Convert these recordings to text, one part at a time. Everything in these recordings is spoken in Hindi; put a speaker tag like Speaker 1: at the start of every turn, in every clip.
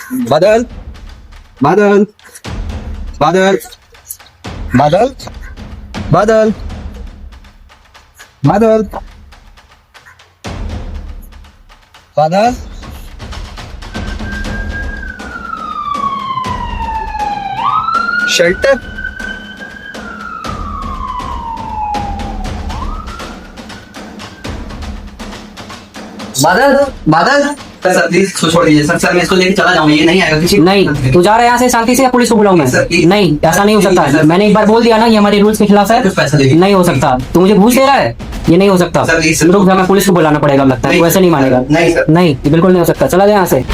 Speaker 1: बादल बादल बादल बादल बादल बादल बादल शेल्टर बादल बादल सर प्लीज छोड़ दीजिए सर मैं इसको लेके चला जाऊंगा ये नहीं आएगा किसी
Speaker 2: नहीं, तू जा रहा है यहाँ से शांति से या पुलिस को बुलाऊं मैं?
Speaker 1: Sir, please.
Speaker 2: नहीं, ऐसा नहीं हो सकता
Speaker 1: सर,
Speaker 2: मैंने एक बार बोल दिया ना, ये हमारे रूल्स के खिलाफ है।
Speaker 1: कुछ पैसा दे
Speaker 2: नहीं हो सकता, तू मुझे घूस दे रहा है, ये नहीं हो सकता।
Speaker 1: Sir, please.
Speaker 2: रुक जा, मैं पुलिस को बुलाना पड़ेगा, लगता है
Speaker 1: नहीं,
Speaker 2: तू ऐसे नहीं मानेगा।
Speaker 1: नहीं, सर।
Speaker 2: नहीं, ये बिल्कुल नहीं हो सकता, चला जा यहाँ से।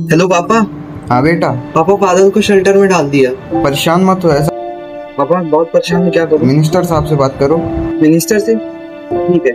Speaker 1: हेलो पापा।
Speaker 3: हाँ बेटा,
Speaker 1: पापा बादल को शेल्टर में डाल दिया।
Speaker 3: परेशान मत हो ऐसा।
Speaker 1: पापा बहुत परेशान हूँ, क्या करूँ?
Speaker 3: मिनिस्टर साहब से बात करो।
Speaker 1: मिनिस्टर से? ठीक है।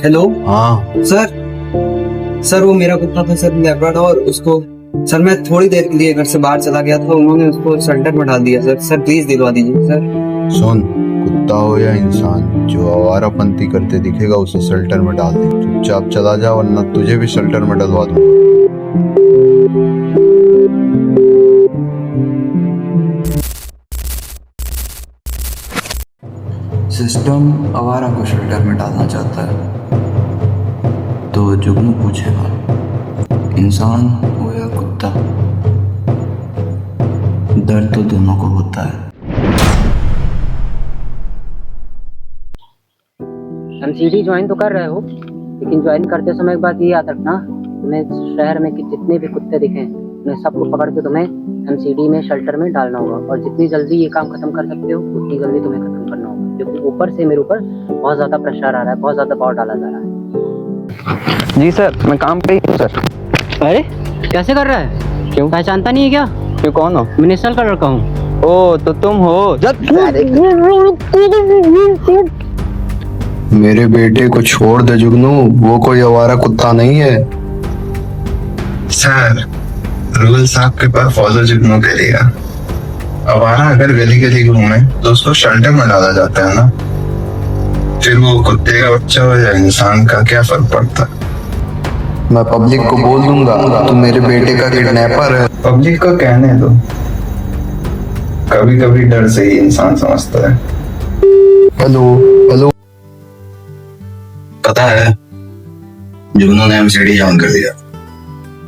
Speaker 1: हेलो
Speaker 3: हाँ
Speaker 1: सर वो मेरा कुत्ता था सर, लेब्राडोर। उसको सर मैं थोड़ी देर के लिए घर से बाहर चला गया था, उन्होंने उसको शेल्टर में डाल दिया सर प्लीज दिलवा दीजिए सर।
Speaker 3: सुन, कुत्ता हो या इंसान, जो आवारापंती करते दिखेगा उसे शेल्टर में डाल दे। चुपचाप चला जा वरना तुझे भी शेल्टर में डलवा दूंगा। सिस्टम आवारा को शेल्टर में डालना चाहता है तो जुगनू पूछेगा, इंसान हो या कुत्ता, दर्द तो दोनों को होता है।
Speaker 2: एमसीडी ज्वाइन तो कर रहे हो, लेकिन ज्वाइन करते समय एक बात ये याद रखना, तुम्हें शहर में जितने भी कुत्ते दिखें उन्हें सबको पकड़ के तुम्हें एमसीडी में शेल्टर में डालना होगा। और जितनी जल्दी ये काम खत्म कर सकते हो उतनी जल्दी तुम्हें खत्म करना होगा, क्योंकि ऊपर से मेरे ऊपर बहुत ज्यादा प्रेशर आ रहा है, बहुत ज्यादा दबाव डाला जा रहा है।
Speaker 4: जी सर, मैं काम पे ही हूँ सर।
Speaker 2: अरे कैसे कर रहा है?
Speaker 4: क्यों?
Speaker 2: पहचानता नहीं है क्या?
Speaker 4: क्यों, कौन हो?
Speaker 2: मिनिस्टर का लड़का हूँ।
Speaker 4: ओ तो तुम हो।
Speaker 3: मेरे बेटे को छोड़ दे जुगनू, वो कोई आवारा कुत्ता नहीं है।
Speaker 5: सर रूल्स आपके पास फॉलो जुगनू के लिए। आवारा अगर गली गली घूमे तो उसको शेल्टर में डाला जाता है ना, फिर वो कुत्ते का बच्चा हो या इंसान का क्या फर्क पड़ता है?
Speaker 3: मैं पब्लिक को बोल दूंगा तू मेरे बेटे का किडनैपर है।
Speaker 5: पब्लिक को कहने दो, कभी कभी डर से ही इंसान समझता है।
Speaker 3: हेलो हेलो,
Speaker 5: पता है जुगनू ने एमसीडी ज्वाइन कर दिया।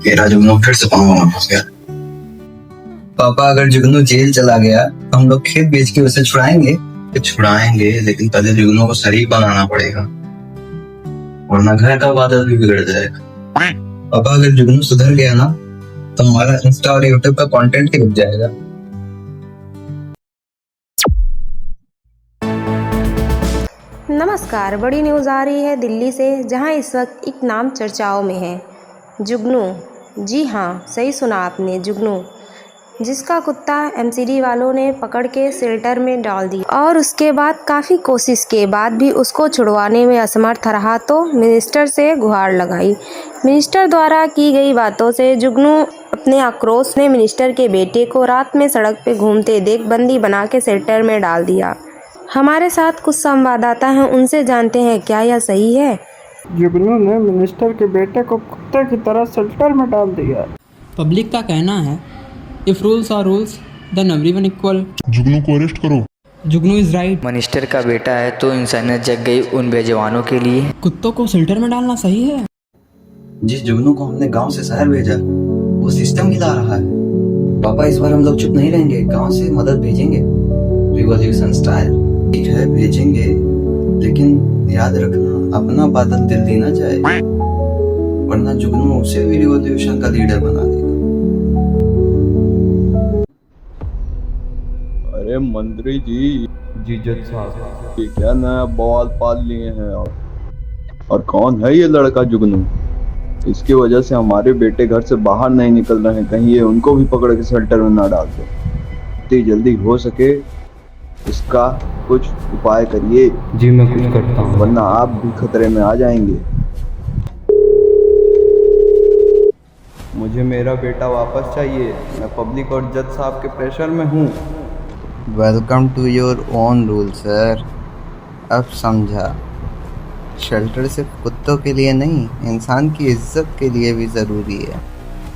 Speaker 5: मेरा जुगनू फिर से पंगा में फंस गया।
Speaker 1: पापा अगर जुगनू जेल चला गया तो हम लोग खेत बेच के उसे छुड़ाएंगे।
Speaker 5: छुड़ाएंगे, लेकिन पहले जुगनू को शरीफ बनाना पड़ेगा, वरना घर का बादल भी बिगड़ जाएगा।
Speaker 1: पापा अगर जुगनू सुधर गया ना तो हमारा इंस्टा और यूट्यूब का कंटेंट ही रुक जाएगा।
Speaker 6: नमस्कार, बड़ी न्यूज़ आ रही है दिल्ली से, जहां इस वक्त एक नाम चर्चाओं में है, जुगनू। जी हाँ, सही सुना आपने, जुगनू, जिसका कुत्ता एमसीडी वालों ने पकड़ के शेल्टर में डाल दिया और उसके बाद काफ़ी कोशिश के बाद भी उसको छुड़वाने में असमर्थ रहा तो मिनिस्टर से गुहार लगाई। मिनिस्टर द्वारा की गई बातों से जुगनू अपने आक्रोश ने मिनिस्टर के बेटे को रात में सड़क पे घूमते देख बंदी बना के शेल्टर में डाल दिया। हमारे साथ कुछ संवाददाता हैं, उनसे जानते हैं क्या यह सही है।
Speaker 7: जुगनू ने मिनिस्टर के बेटे को कुत्ते की तरह शेल्टर में डाल दिया।
Speaker 8: पब्लिक का कहना है, if rules are rules then everyone equal.
Speaker 9: Jugnu को अरेस्ट करो।
Speaker 8: जुगनू इज राइट।
Speaker 10: मिनिस्टर का बेटा है तो इंसानियत जग गई उन बेजवानों के लिए।
Speaker 8: कुत्तों को शेल्टर में डालना सही है?
Speaker 1: जिस जुगनू को हमने गांव से शहर भेजा वो सिस्टम हिला रहा है। पापा इस बार हम लोग चुप नहीं रहेंगे, गांव से मदद भेजेंगे, रिवॉल्यूशन स्टाइल। ठीक है भेजेंगे, लेकिन याद रखना अपना बादल दिल देना जाए, वरना जुगनू उसे भी रिवॉल्यूशन का लीडर बना देगा।
Speaker 9: अरे मंत्री जी,
Speaker 3: जीजत साहब,
Speaker 9: ये क्या नया बवाल पाल लिए हैं आप? और कौन है ये लड़का जुगनू? इसकी वजह से हमारे बेटे घर से बाहर नहीं निकल रहे हैं, कहीं ये उनको भी पकड़ के शेल्टर में ना डाल दो। जितनी जल्दी हो सके इसका कुछ उपाय करिए,
Speaker 3: जी मैं कुछ करता हूँ।
Speaker 9: वरना आप भी खतरे में आ जाएंगे। मुझे मेरा बेटा वापस चाहिए, मैं पब्लिक और जज साहब के प्रेशर में हूँ।
Speaker 1: Welcome to your own rule sir. अब समझा, शेल्टर सिर्फ कुत्तों के लिए नहीं, इंसान की इज्जत के लिए भी ज़रूरी है।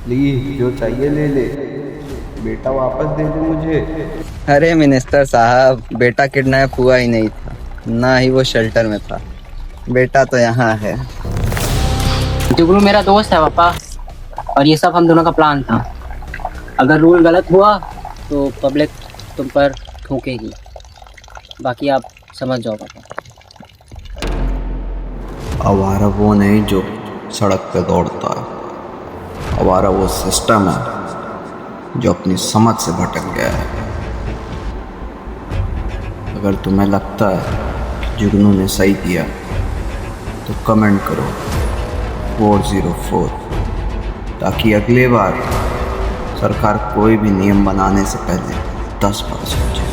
Speaker 9: प्लीज जो चाहिए ले ले, बेटा वापस दे दे मुझे।
Speaker 1: अरे मिनिस्टर साहब, बेटा किडनैप हुआ ही नहीं था, ना ही वो शेल्टर में था। बेटा तो यहाँ है।
Speaker 2: जुगनू मेरा दोस्त है पापा, और ये सब हम दोनों का प्लान था। अगर रूल गलत हुआ तो पब्लिक तुम पर थूकेगी, बाकी आप समझ जाओ पापा।
Speaker 3: आवारा वो नहीं जो सड़क पे दौड़ता है, आवारा वो सिस्टम है जो अपनी समझ से भटक गया है। अगर तुम्हें लगता है कि जुगनू ने सही किया तो कमेंट करो 404, ताकि अगली बार सरकार कोई भी नियम बनाने से पहले 10 बार सोचे।